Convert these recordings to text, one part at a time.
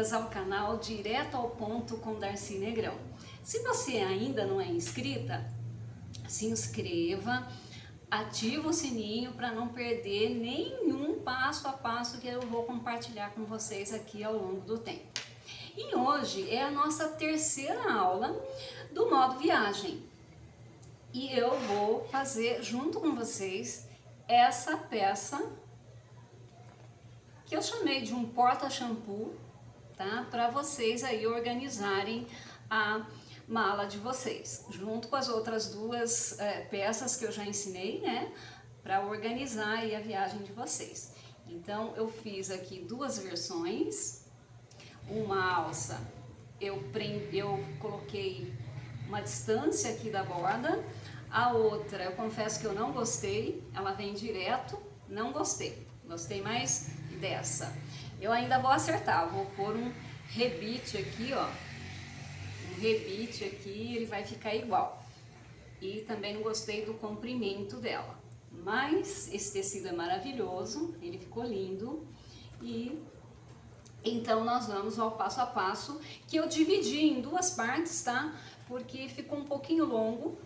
Boas-vindas ao canal Direto ao Ponto com Darcy Negrão. Se você ainda não é inscrita, se inscreva, ativa o sininho para não perder nenhum passo a passo que eu vou compartilhar com vocês aqui ao longo do tempo. E hoje é a nossa terceira aula do modo viagem. E eu vou fazer junto com vocês essa peça que eu chamei de um porta-shampoo, tá? Para vocês aí organizarem a mala de vocês, junto com as outras duas peças que eu já ensinei, né? Para organizar aí a viagem de vocês. Então eu fiz aqui duas versões. Uma alça eu coloquei uma distância aqui da borda, a outra eu confesso que eu não gostei, ela vem direto, não gostei, gostei mais dessa. Eu ainda vou acertar, vou pôr um rebite aqui, ó, um rebite aqui, ele vai ficar igual. E também não gostei do comprimento dela, mas esse tecido é maravilhoso, ele ficou lindo. E então nós vamos ao passo a passo, que eu dividi em duas partes, tá? Porque ficou um pouquinho longo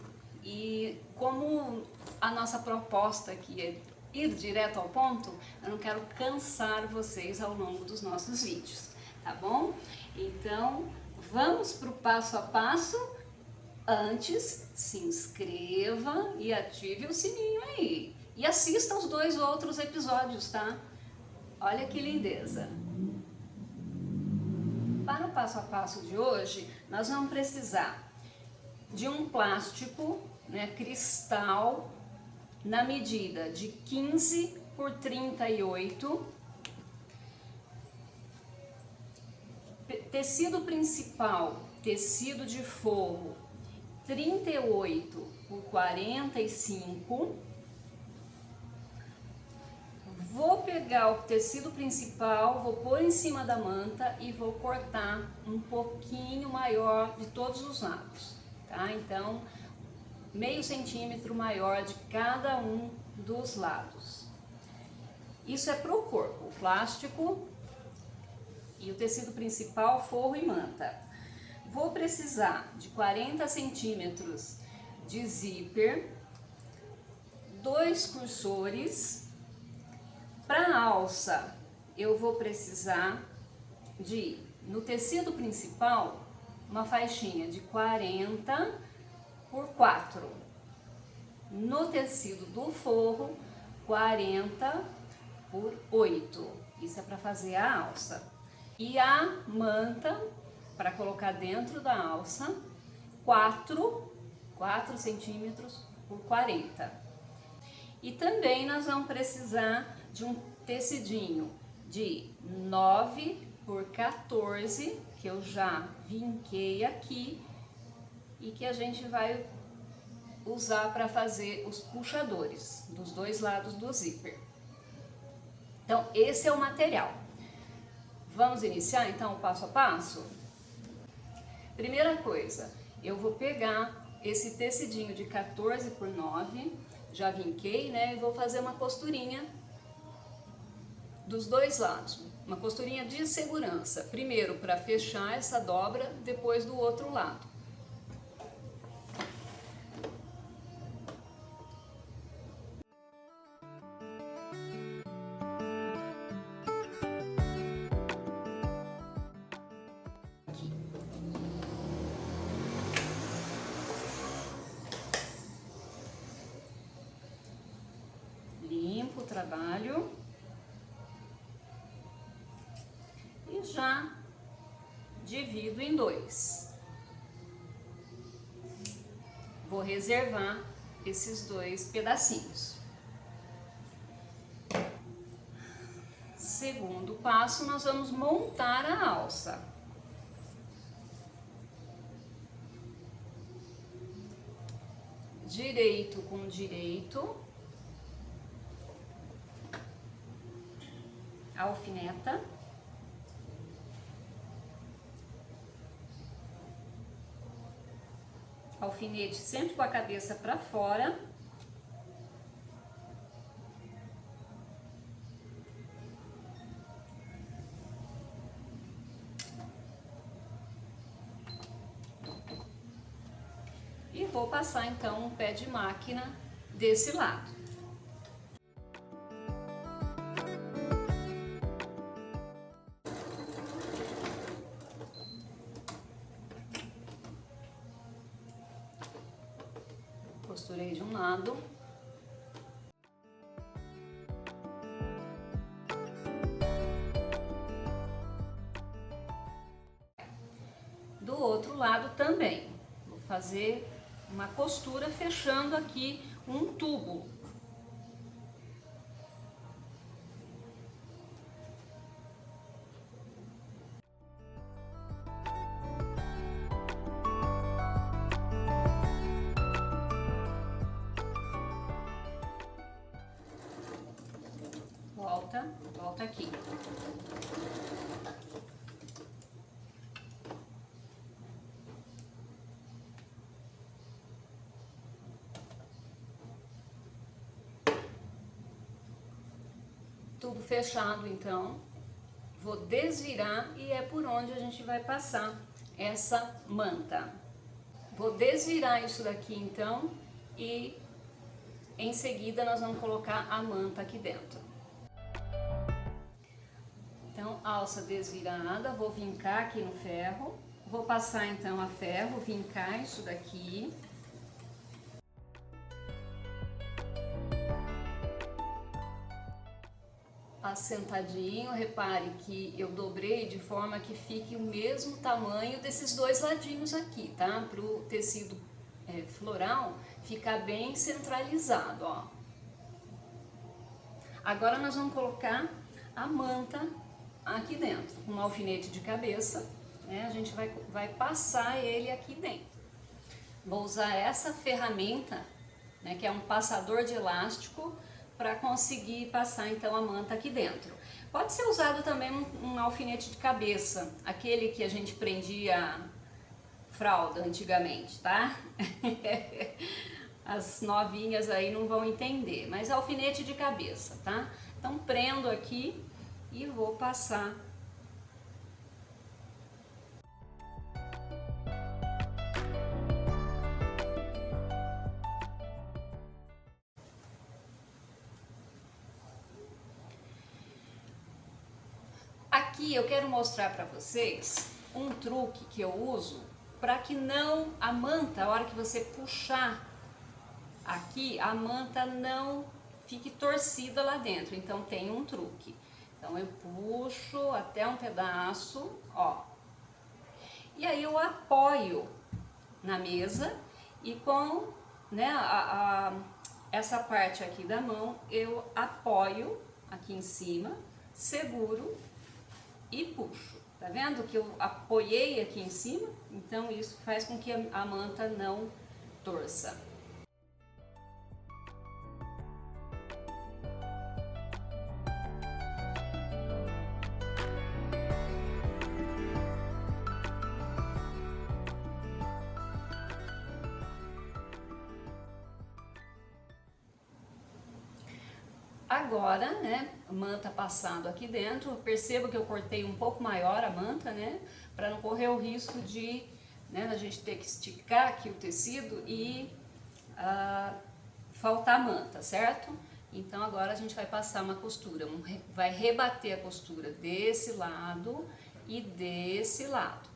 e como a nossa proposta aqui é ir direto ao ponto, eu não quero cansar vocês ao longo dos nossos vídeos, tá bom? Então vamos para o passo a passo. Antes, se inscreva e ative o sininho aí. E assista os dois outros episódios, tá? Olha que lindeza! Para o passo a passo de hoje, nós vamos precisar de um plástico, né, cristal, na medida de 15 por 38, tecido principal, tecido de forro, 38 por 45. Vou pegar o tecido principal, vou pôr em cima da manta e vou cortar um pouquinho maior de todos os lados, tá? Então, meio centímetro maior de cada um dos lados. Isso é pro corpo, o plástico e o tecido principal, forro e manta. Vou precisar de 40 centímetros de zíper, 2 cursores. Para a alça, eu vou precisar de, no tecido principal, uma faixinha de 40 por 4. No tecido do forro, 40 por 8. Isso é para fazer a alça. E a manta, para colocar dentro da alça, 4 centímetros por 40. E também nós vamos precisar de um tecidinho de 9 por 14, que eu já vinquei aqui, e que a gente vai usar para fazer os puxadores dos dois lados do zíper. Então, esse é o material. Vamos iniciar então o passo a passo? Primeira coisa, eu vou pegar esse tecidinho de 14 por 9, já vinquei, né? E vou fazer uma costurinha dos dois lados, uma costurinha de segurança. Primeiro para fechar essa dobra, depois do outro lado. Limpo o trabalho e já divido em dois. Vou reservar esses dois pedacinhos. Segundo passo, nós vamos montar a alça. Direito com direito. Alfineta. Alfinete sempre com a cabeça para fora. vou passar então um pé de máquina desse lado. Costurei de um lado. Do outro lado também. Vou fazer uma costura fechando aqui um tubo. Volta aqui. Tudo fechado, então, vou desvirar e é por onde a gente vai passar essa manta. Vou desvirar isso daqui, então, e em seguida nós vamos colocar a manta aqui dentro. Então, alça desvirada, vou vincar aqui no ferro, vou passar então a ferro, vincar isso daqui. Assentadinho, repare que eu dobrei de forma que fique o mesmo tamanho desses dois ladinhos aqui, tá? Para o tecido floral ficar bem centralizado, ó. Agora nós vamos colocar a manta aqui dentro, um alfinete de cabeça, né? A gente vai passar ele aqui dentro. Vou usar essa ferramenta, né, que é um passador de elástico, para conseguir passar então a manta aqui dentro. Pode ser usado também um alfinete de cabeça, aquele que a gente prendia fralda antigamente, tá? As novinhas aí não vão entender, mas alfinete de cabeça, tá? Então prendo aqui e vou passar. Aqui eu quero mostrar para vocês um truque que eu uso para que não a manta, a hora que você puxar aqui, a manta não fique torcida lá dentro. Então tem um truque. Então eu puxo até um pedaço, ó. E aí eu apoio na mesa e com, né, essa parte aqui da mão eu apoio aqui em cima, seguro e puxo. Tá vendo que eu apoiei aqui em cima? Então isso faz com que a manta não torça. Agora, né, a manta passando aqui dentro, eu percebo que eu cortei um pouco maior a manta, né, para não correr o risco de, né, a gente ter que esticar aqui o tecido e faltar manta, certo? Então agora a gente vai passar uma costura, vai rebater a costura desse lado e desse lado.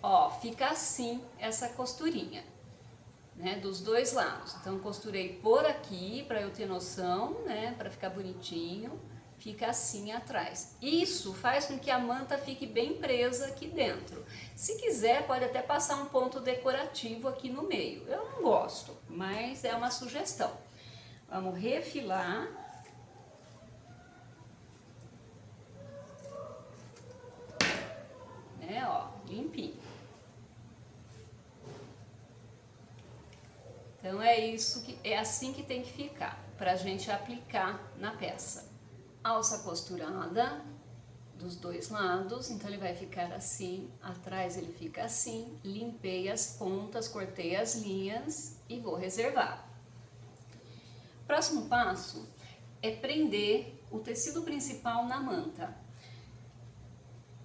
Ó, fica assim essa costurinha, né, dos dois lados. Então costurei por aqui para eu ter noção, né, para ficar bonitinho. Fica assim atrás. Isso faz com que a manta fique bem presa aqui dentro. Se quiser, pode até passar um ponto decorativo aqui no meio. Eu não gosto, mas é uma sugestão. Vamos refilar. Né, ó, limpinho. Então é isso, é assim que tem que ficar, para a gente aplicar na peça. Alça costurada, dos dois lados, então ele vai ficar assim, atrás ele fica assim, limpei as pontas, cortei as linhas e vou reservar. Próximo passo é prender o tecido principal na manta.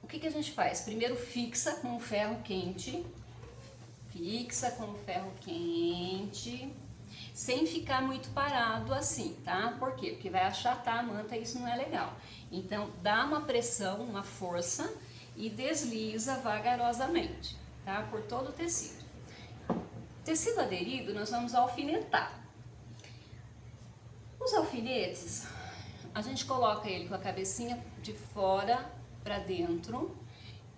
O que a gente faz? Primeiro fixa com o ferro quente, sem ficar muito parado assim, tá? Por quê? Porque vai achatar a manta e isso não é legal. Então, dá uma pressão, uma força e desliza vagarosamente, tá? Por todo o tecido. Tecido aderido, nós vamos alfinetar. Os alfinetes, a gente coloca ele com a cabecinha de fora para dentro,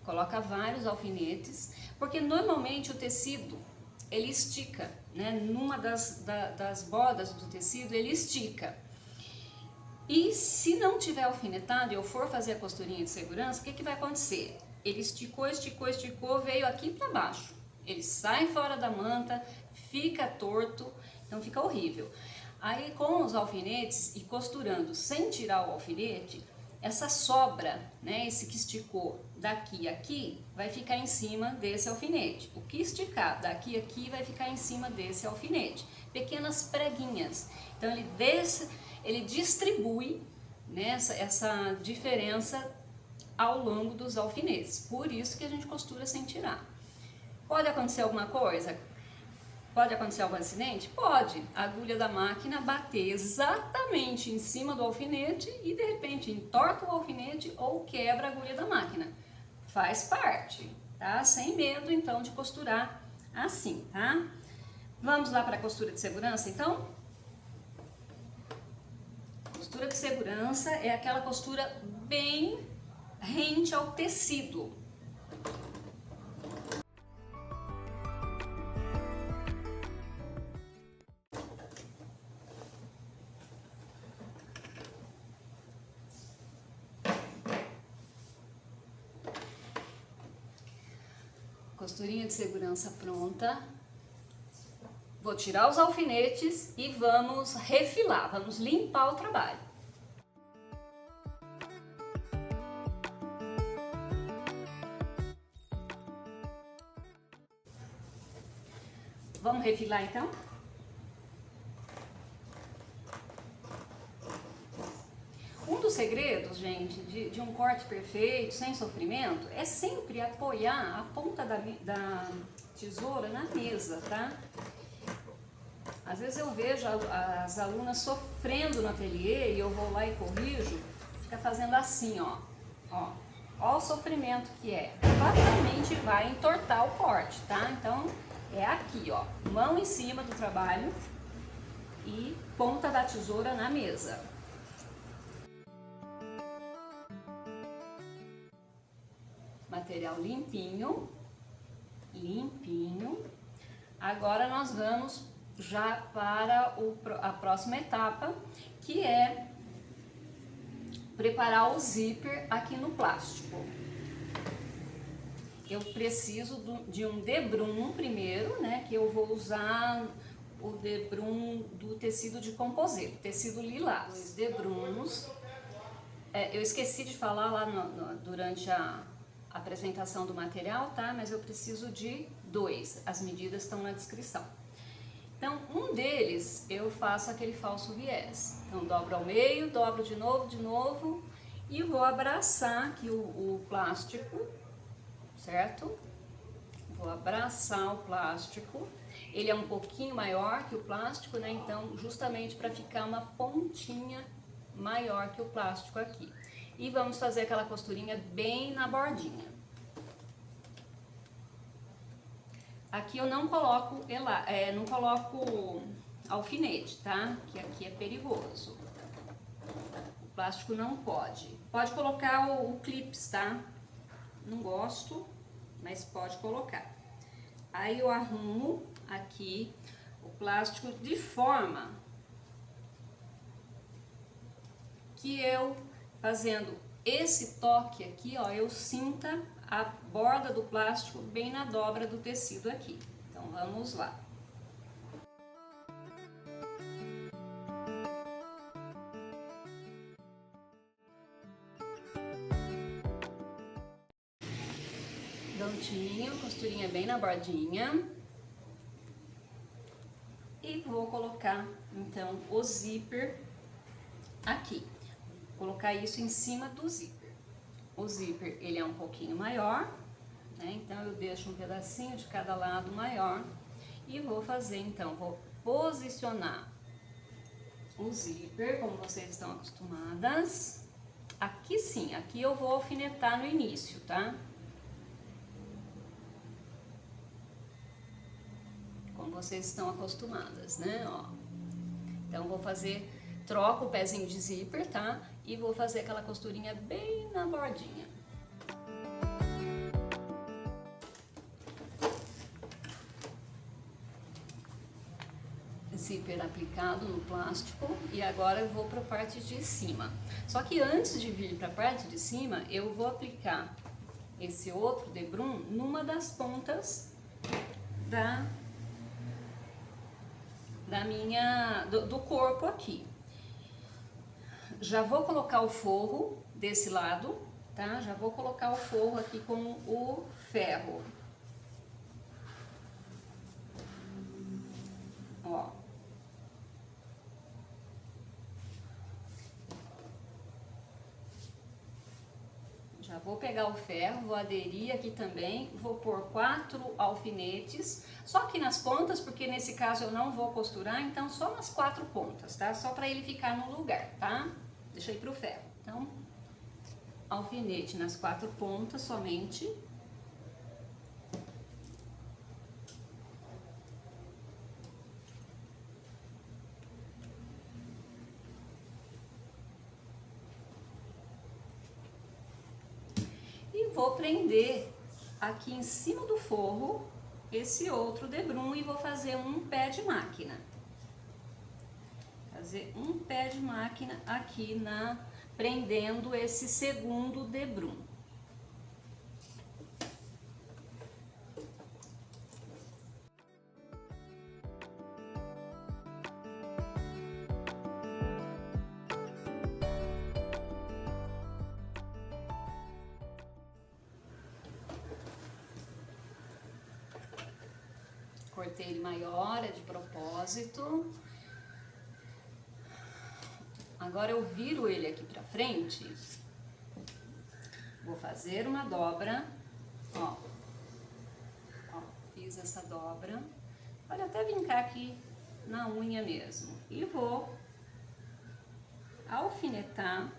coloca vários alfinetes, porque normalmente o tecido ele estica, né? Numa das bordas do tecido ele estica. E se não tiver alfinetado e eu for fazer a costurinha de segurança, o que vai acontecer? Ele esticou, veio aqui para baixo. Ele sai fora da manta, fica torto, então fica horrível. Aí com os alfinetes e costurando sem tirar o alfinete, essa sobra, né, esse que esticou daqui a aqui, vai ficar em cima desse alfinete. O que esticar daqui a aqui vai ficar em cima desse alfinete. Pequenas preguinhas. Então ele distribui, né, essa diferença ao longo dos alfinetes. Por isso que a gente costura sem tirar. Pode acontecer alguma coisa? Pode acontecer algum acidente? Pode. A agulha da máquina bater exatamente em cima do alfinete e de repente entorta o alfinete ou quebra a agulha da máquina. Faz parte, tá? Sem medo então de costurar assim, tá? Vamos lá para a costura de segurança então? Costura de segurança é aquela costura bem rente ao tecido. Costurinha de segurança pronta. Vou tirar os alfinetes e vamos refilar, vamos limpar o trabalho. Vamos refilar então? Um dos segredos, gente, de um corte perfeito, sem sofrimento, é sempre apoiar a ponta da tesoura na mesa, tá? Às vezes eu vejo as alunas sofrendo no ateliê e eu vou lá e corrijo, fica fazendo assim, ó. Ó o sofrimento que é. Fatalmente vai entortar o corte, tá? Então, é aqui, ó. Mão em cima do trabalho e ponta da tesoura na mesa. Material limpinho, limpinho. Agora nós vamos já para a próxima etapa, que é preparar o zíper aqui no plástico. Eu preciso de um debrum primeiro, né, que eu vou usar o debrum do tecido de composê, tecido lilás. Os debruns, eu esqueci de falar lá durante a apresentação do material, tá? Mas eu preciso de 2, as medidas estão na descrição. Então, um deles eu faço aquele falso viés. Então, dobro ao meio, dobro de novo e vou abraçar aqui o plástico, certo? Vou abraçar o plástico. Ele é um pouquinho maior que o plástico, né? Então, justamente para ficar uma pontinha maior que o plástico aqui. E vamos fazer aquela costurinha bem na bordinha. Aqui eu não coloco alfinete, tá? Que aqui é perigoso. O plástico não pode. Pode colocar o clips, tá? Não gosto, mas pode colocar. Aí eu arrumo aqui o plástico de forma que eu, fazendo esse toque aqui, ó, eu sinta a borda do plástico bem na dobra do tecido aqui. Então, vamos lá. cantinho, costurinha bem na bordinha. E vou colocar, então, o zíper aqui. Vou colocar isso em cima do zíper. O zíper, ele é um pouquinho maior, né? Então, eu deixo um pedacinho de cada lado maior. E vou fazer, então, vou posicionar o zíper, como vocês estão acostumadas. Aqui sim, aqui eu vou alfinetar no início, tá? Como vocês estão acostumadas, né? Ó. Então, vou fazer, troco o pezinho de zíper, tá? E vou fazer aquela costurinha bem na bordinha. Zíper aplicado no plástico e agora eu vou para a parte de cima. Só que antes de vir para a parte de cima, eu vou aplicar esse outro debrum numa das pontas do corpo aqui. Já vou colocar o forro desse lado, tá? Já vou colocar o forro aqui com o ferro. Ó. Já vou pegar o ferro, vou aderir aqui também, vou pôr 4 alfinetes, só aqui nas pontas, porque nesse caso eu não vou costurar, então só nas 4 pontas, tá? Só para ele ficar no lugar, tá? Deixa eu ir pro ferro. Então, alfinete nas 4 pontas somente. Vou prender aqui em cima do forro esse outro debrum e vou fazer um pé de máquina. Fazer um pé de máquina aqui prendendo esse segundo debrum. Cortei ele maior, é de propósito. Agora eu viro ele aqui pra frente. Vou fazer uma dobra, ó. Ó, fiz essa dobra. Pode até vincar aqui na unha mesmo. E vou alfinetar.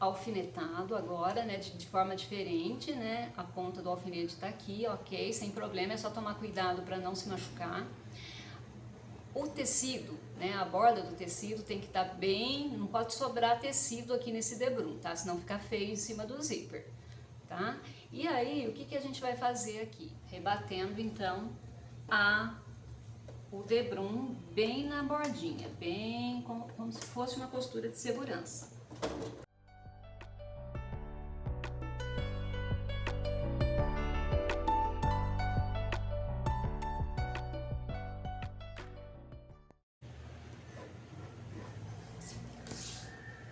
Alfinetado agora, né, de forma diferente, né, a ponta do alfinete tá aqui, ok, sem problema, é só tomar cuidado para não se machucar. O tecido, né, a borda do tecido tem que estar bem, não pode sobrar tecido aqui nesse debrum, tá, senão fica feio em cima do zíper, tá? E aí, o que que a gente vai fazer aqui? Rebatendo, então, o debrum bem na bordinha, bem como se fosse uma costura de segurança.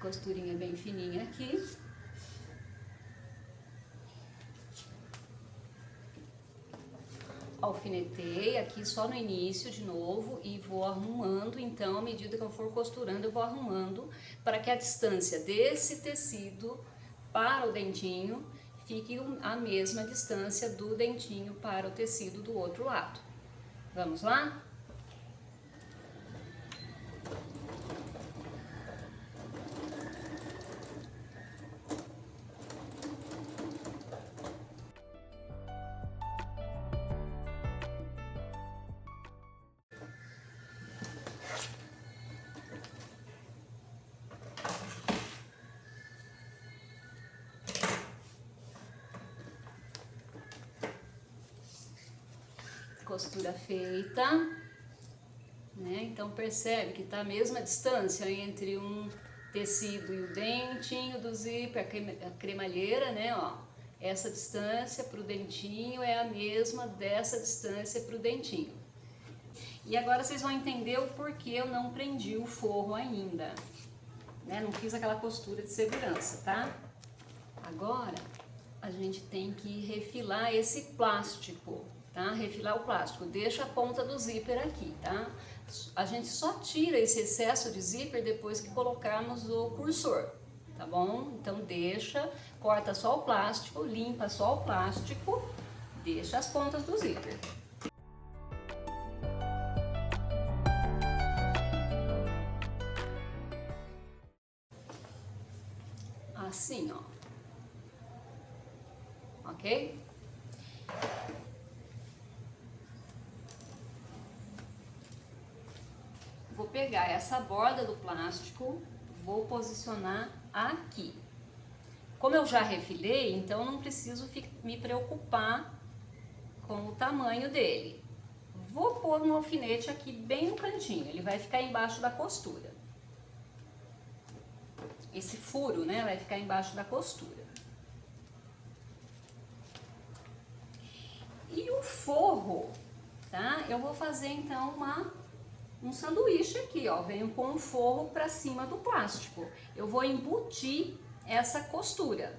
Costurinha bem fininha aqui. Alfinetei aqui só no início de novo e vou arrumando, então, à medida que eu for costurando, eu vou arrumando para que a distância desse tecido para o dentinho fique a mesma distância do dentinho para o tecido do outro lado. Vamos lá? Costura feita. né? Então percebe que está a mesma distância entre um tecido e o dentinho do zíper, a cremalheira, né? Ó, essa distância para o dentinho é a mesma dessa distância para o dentinho. E agora vocês vão entender o porquê eu não prendi o forro ainda, né? Não fiz aquela costura de segurança, tá? Agora a gente tem que refilar esse plástico, tá? Refilar o plástico, deixa a ponta do zíper aqui, tá? A gente só tira esse excesso de zíper depois que colocarmos o cursor, tá bom? Então deixa, corta só o plástico, limpa só o plástico, deixa as pontas do zíper. Assim, ó. Ok? Vou pegar essa borda do plástico, vou posicionar aqui. Como eu já refilei, então não preciso me preocupar com o tamanho dele. Vou pôr um alfinete aqui bem no cantinho, ele vai ficar embaixo da costura. Esse furo, né, vai ficar embaixo da costura. E o forro, tá? Eu vou fazer então um sanduíche aqui, ó. Venho com o forro para cima do plástico. Eu vou embutir essa costura.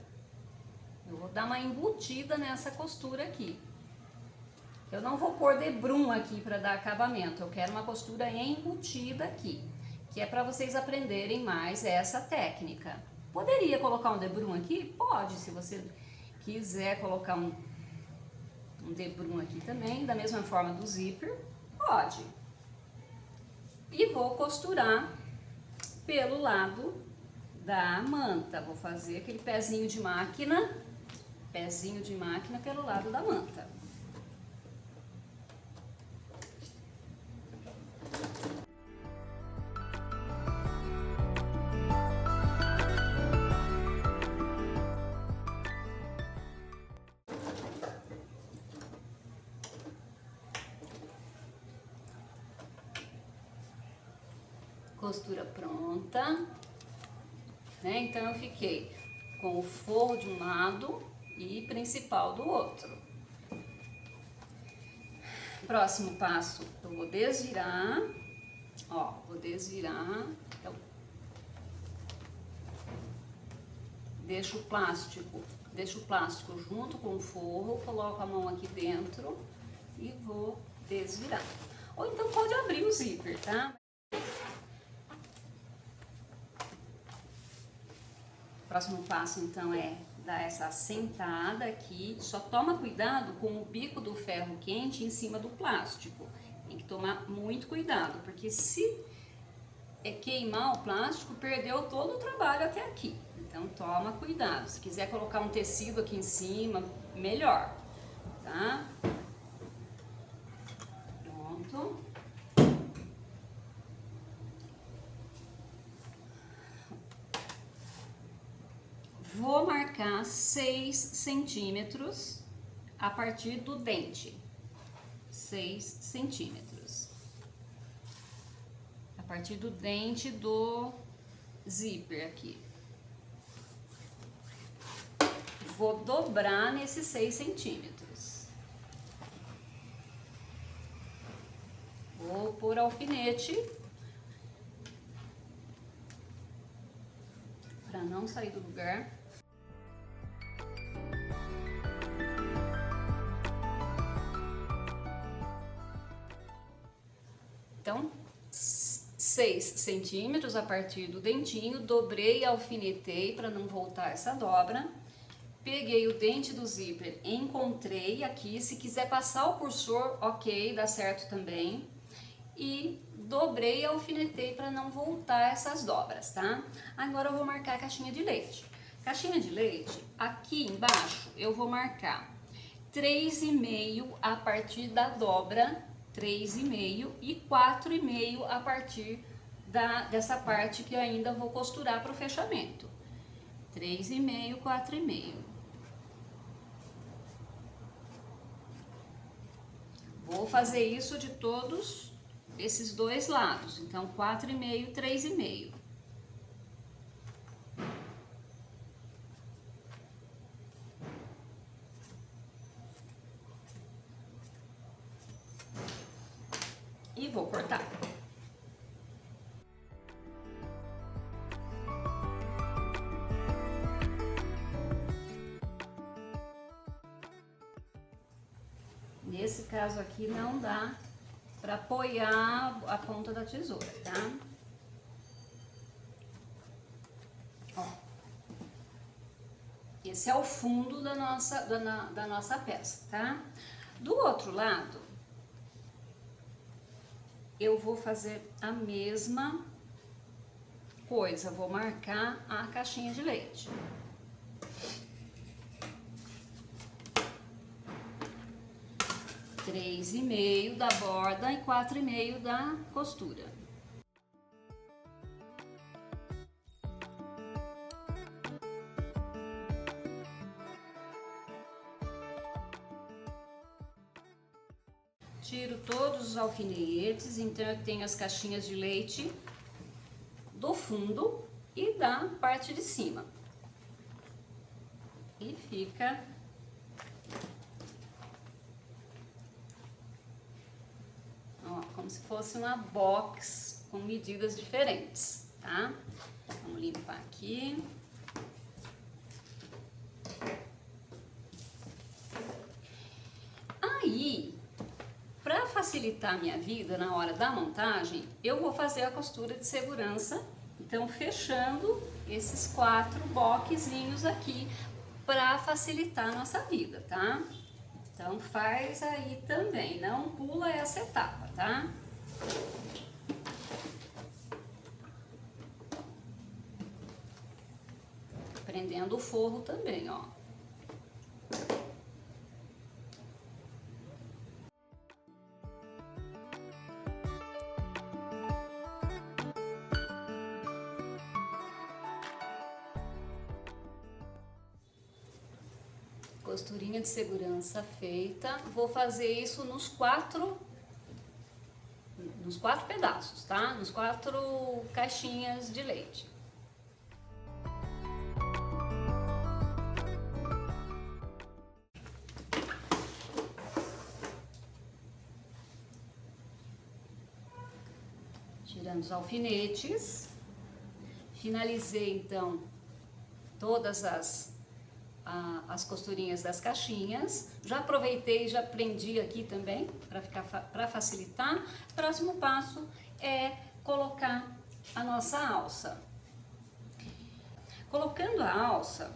Eu vou dar uma embutida nessa costura aqui. Eu não vou pôr debrum aqui para dar acabamento. Eu quero uma costura embutida aqui, que é para vocês aprenderem mais essa técnica. Poderia colocar um debrum aqui? Pode, se você quiser colocar um debrum aqui também, da mesma forma do zíper, pode. E vou costurar pelo lado da manta. Vou fazer aquele pezinho de máquina pelo lado da manta. Costura pronta, né? Então eu fiquei com o forro de um lado e principal do outro. Próximo passo, eu vou desvirar, ó, vou desvirar, então, deixo o plástico junto com o forro, coloco a mão aqui dentro e vou desvirar. Ou então pode abrir o zíper, tá? Próximo passo, então, é dar essa assentada aqui. Só toma cuidado com o bico do ferro quente em cima do plástico. Tem que tomar muito cuidado, porque se queimar o plástico, perdeu todo o trabalho até aqui. Então, toma cuidado. Se quiser colocar um tecido aqui em cima, melhor, tá? Pronto. Vou marcar 6 centímetros a partir do dente. 6 centímetros. A partir do dente do zíper aqui. Vou dobrar nesses 6 centímetros. Vou pôr alfinete para não sair do lugar. Então, 6 centímetros a partir do dentinho, dobrei e alfinetei para não voltar essa dobra. Peguei o dente do zíper, encontrei aqui, se quiser passar o cursor, ok, dá certo também. E dobrei e alfinetei para não voltar essas dobras, tá? Agora eu vou marcar a caixinha de leite. Caixinha de leite, aqui embaixo eu vou marcar 3,5 a partir da dobra, 3,5 e 4,5 a partir dessa parte que eu ainda vou costurar para o fechamento. 3,5, 4,5. Vou fazer isso de todos esses dois lados. Então, 4,5, 3,5. E vou cortar. Nesse caso aqui não dá para apoiar a ponta da tesoura, tá? Ó. Esse é o fundo da nossa peça, tá? Do outro lado, eu vou fazer a mesma coisa, vou marcar a caixinha de leite. Três e meio da borda e 4,5 da costura. Tiro todos os alfinetes, então eu tenho as caixinhas de leite do fundo e da parte de cima. E fica como se fosse uma box com medidas diferentes, tá? Vamos limpar aqui. Aí, para facilitar a minha vida na hora da montagem, eu vou fazer a costura de segurança, então fechando esses 4 boquezinhos aqui para facilitar a nossa vida, tá? Então faz aí também, não pula essa etapa, tá? Prendendo o forro também, ó. Costurinha de segurança feita. Vou fazer isso nos quatro pedaços, tá? Nos 4 caixinhas de leite. Tirando os alfinetes. Finalizei então todas as costurinhas das caixinhas. Já aproveitei e já prendi aqui também para facilitar. Próximo passo é colocar a nossa alça. Colocando a alça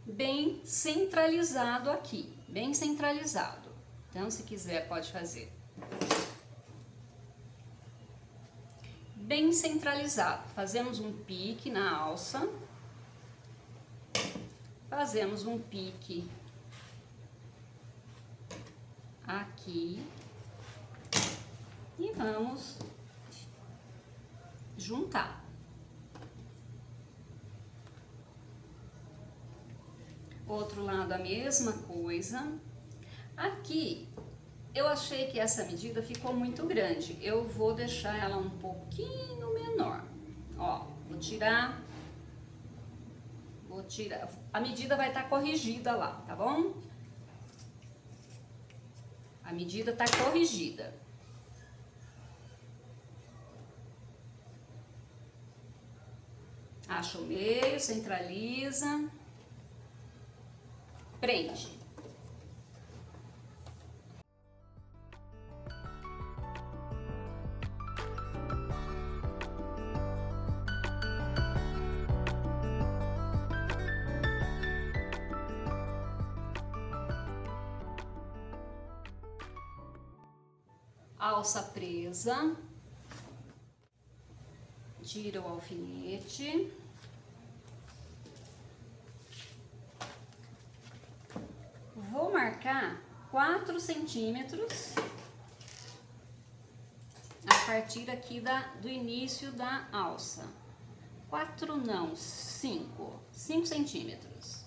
bem centralizado aqui, bem centralizado. Então, se quiser, pode fazer bem centralizado. Fazemos um pique na alça, fazemos um pique aqui e vamos juntar. Outro lado a mesma coisa. Aqui eu achei que essa medida ficou muito grande, eu vou deixar ela um pouquinho menor. Ó, vou tirar, a medida vai estar corrigida lá, tá bom? A medida tá corrigida. Acha o meio, centraliza, prende. Alça presa, tira o alfinete, vou marcar 4 centímetros a partir aqui do início da alça. 4 não, 5 centímetros.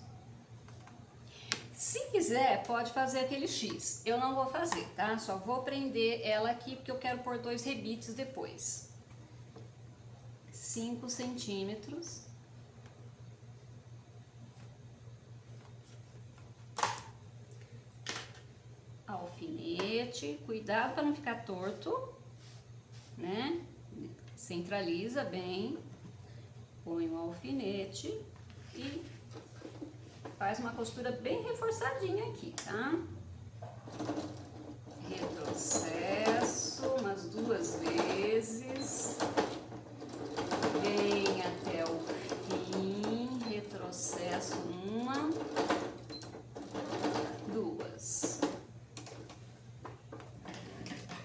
Se quiser, pode fazer aquele X. Eu não vou fazer, tá? Só vou prender ela aqui porque eu quero pôr 2 rebites depois. 5 centímetros. Alfinete, cuidado para não ficar torto, né? Centraliza bem, põe um alfinete e faz uma costura bem reforçadinha aqui, tá? Retrocesso umas 2 vezes, vem até o fim, retrocesso uma, 2.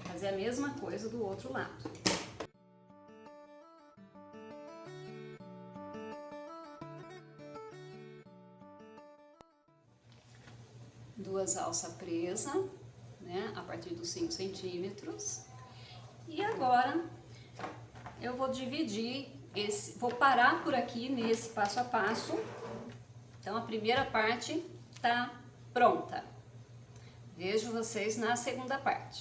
Fazer a mesma coisa do outro lado. Duas alças presas, né, a partir dos 5 centímetros. E agora eu vou dividir vou parar por aqui nesse passo a passo. Então a primeira parte tá pronta. Vejo vocês na segunda parte.